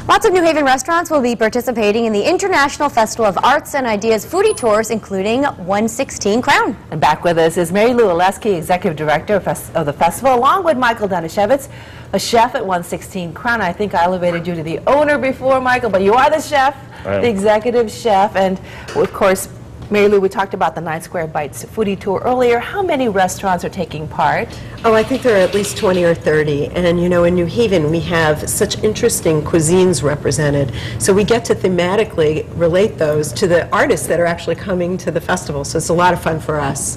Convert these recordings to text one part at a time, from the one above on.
Lots of New Haven restaurants will be participating in the International Festival of Arts and Ideas Foodie Tours, including 116 Crown. And back with us is Mary Lou Oleski, Executive Director of the festival, along with Michael Donashevitz, a chef at 116 Crown. I think I elevated you to the owner before, Michael, but you are the chef, the executive chef, and of course, Mary Lou, we talked about the 9 Square Bites foodie tour earlier. How many restaurants are taking part? Oh, I think there are at least 20 or 30. And you know, in New Haven, we have such interesting cuisines represented. So we get to thematically relate those to the artists that are actually coming to the festival. So it's a lot of fun for us.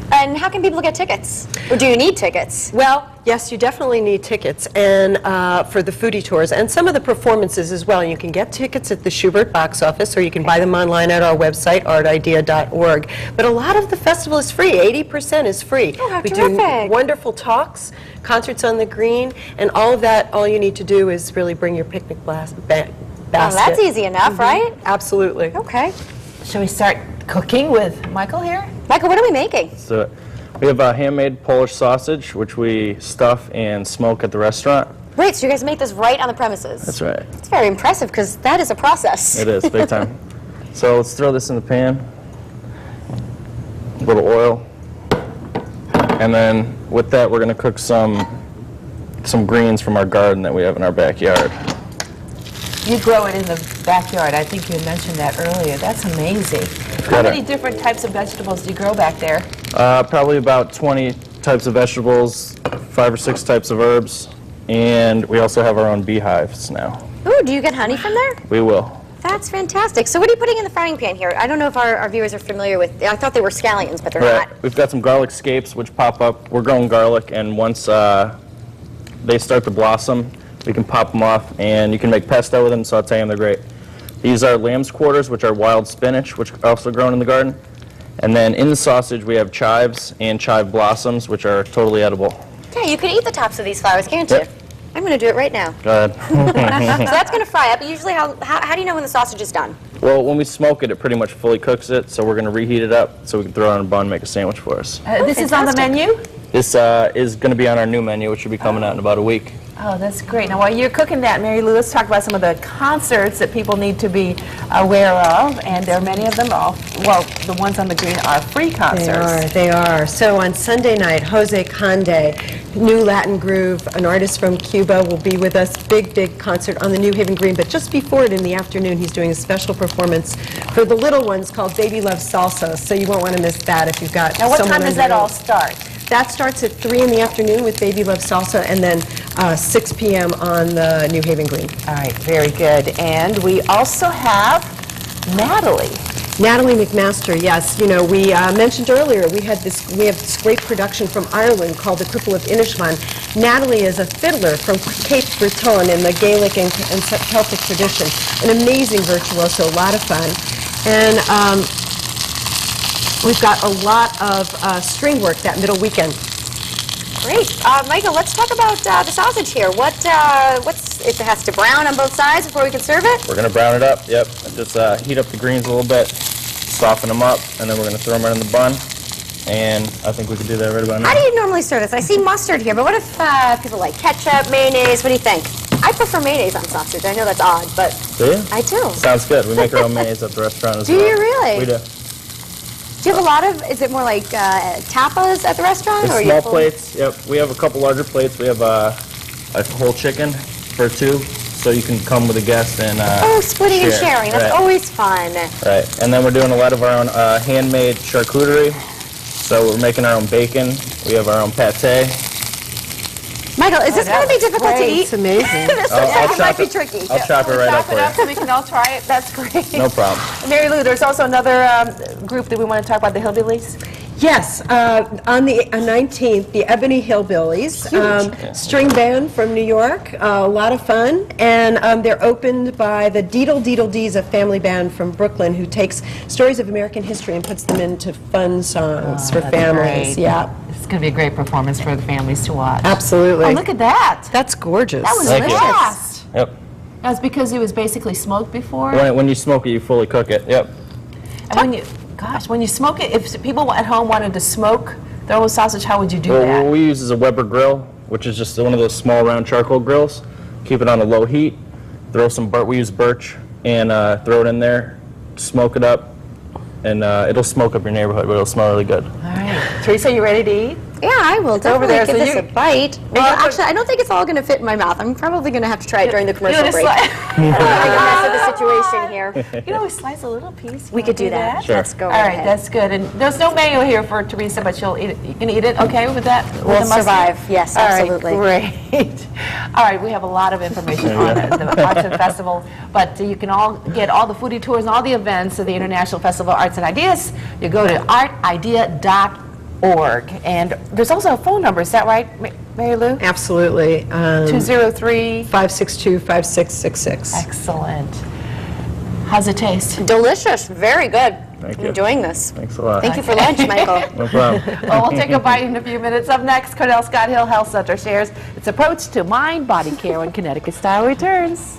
And how can people get tickets? Or do you need tickets? Well, yes, you definitely need tickets and for the foodie tours and some of the performances as well. You can get tickets at the Schubert box office, or you can buy them online at our website, artidea.org. But a lot of the festival is free. 80% is free. Oh, how we terrific. do wonderful talks, concerts on the green, and all of that, all you need to do is really bring your picnic basket. Oh, that's easy enough, right? Absolutely. Okay. Shall we start cooking with Michael here? Michael, what are we making? So we have a handmade Polish sausage, which we stuff and smoke at the restaurant. Great, so you guys make this right on the premises. That's right. It's very impressive because that is a process. It is, big time. So let's throw this in the pan. A little oil. And then with that, we're going to cook some greens from our garden that we have in our backyard. You grow it in the backyard. I think you mentioned that earlier. That's amazing. How many different types of vegetables do you grow back there? Probably about 20 types of vegetables, 5 or 6 types of herbs, and we also have our own beehives now. Ooh, do you get honey from there? We will. That's fantastic. So what are you putting in the frying pan here? I don't know if our viewers are familiar with, I thought they were scallions, but they're not. We've got some garlic scapes which pop up. We're growing garlic, and once they start to blossom, we can pop them off, and you can make pesto with them, saute them. They're great. These are lamb's quarters, which are wild spinach, which are also grown in the garden. And then in the sausage, we have chives and chive blossoms, which are totally edible. Yeah, you can eat the tops of these flowers, can't Yep. you? I'm going to do it right now. Go ahead. So that's going to fry up. Usually, how do you know when the sausage is done? Well, when we smoke it, it pretty much fully cooks it, so we're going to reheat it up so we can throw it on a bun and make a sandwich for us. This is on the menu? This is going to be on our new menu, which should be coming out in about a week. Oh, that's great. Now, while you're cooking that, Mary Lou, let's talk about some of the concerts that people need to be aware of, and there are many of them. Well, the ones on the green are free concerts. They are. So on Sunday night, Jose Conde, New Latin Groove, an artist from Cuba, will be with us. Big concert on the New Haven Green. But just before it in the afternoon, he's doing a special performance for the little ones called Baby Loves Salsa. So you won't want to miss that if you've got Now, what someone time does under that all eight. start? That starts at 3 in the afternoon with Baby Loves Salsa, and then 6 p.m. on the New Haven Green. All right, very good. And we also have Natalie. Natalie McMaster, yes. You know, we mentioned earlier we have this great production from Ireland called The Cripple of Inishmaan. Natalie is a fiddler from Cape Breton in the Gaelic and Celtic tradition. An amazing virtuoso, a lot of fun. And we've got a lot of string work that middle weekend. Great. Michael, let's talk about the sausage here. It has to brown on both sides before we can serve it? We're going to brown it up, yep. Just heat up the greens a little bit, soften them up, and then we're going to throw them right in the bun. And I think we can do that right about now. How do you normally serve this? I see mustard here, but what if people like ketchup, mayonnaise? What do you think? I prefer mayonnaise on sausage. I know that's odd, but Do you? I do. Sounds good. We make our own mayonnaise at the restaurant as Do well. you really? We do. Do you have a lot of, is it more like tapas at the restaurant? It's or small plates, yep. We have a couple larger plates. We have a whole chicken for 2, so you can come with a guest and splitting and sharing. That's always fun. Right, and then we're doing a lot of our own handmade charcuterie. So we're making our own bacon. We have our own pate. Michael, is this going to be difficult to eat? It's amazing. This looks like it might be tricky. I'll chop it right up Chop it up for so we can all try it. That's great. you. No problem. Mary Lou, there's also another group that we want to talk about, the Hillbillies. Yes, on the 19th, the Ebony Hillbillies, string band from New York, a lot of fun, and they're opened by the Deedle Deedle Dees, a family band from Brooklyn who takes stories of American history and puts them into fun songs for families. Great. Yeah, It's going to be a great performance for the families to watch. absolutely. Oh, look at that. That's gorgeous. That was Thank you. fast. Yep. That's because it was basically smoked before? When you smoke it, you fully cook it. Yep. And when you smoke it, if people at home wanted to smoke their own sausage, how would you do that? What we use is a Weber grill, which is just one of those small round charcoal grills. Keep it on a low heat, throw some we use birch, and throw it in there, smoke it up, and it'll smoke up your neighborhood, but it'll smell really good. All right. Teresa, you ready to eat? Yeah, I will over definitely there, give so this you- a bite. Well, actually, I don't think it's all going to fit in my mouth. I'm probably going to have to try it during the commercial You break. wanna Make a mess of the situation here. You know, we slice a little piece. You We wanna could do that. Sure. Let's go All right right, ahead. that's good. And there's no mayo here for Teresa, but she'll eat it. You can eat it, okay, with that? With We'll the mustard? survive. Yes, absolutely. All right, great. All right, we have a lot of information on the Arts and Festival, but you can all get all the foodie tours and all the events of the International Festival of Arts and Ideas. You go to artidea.org. And there's also a phone number, is that right, Mary Lou? Absolutely. 203. 562-5666. Excellent. How's it taste? Delicious. Very good. Thank you. Enjoying this. Thanks a lot. Thank you for lunch, Michael. No problem. Well, we'll take a bite in a few minutes. Up next, Cornell Scott Hill Health Center shares its approach to mind-body care when Connecticut Style returns.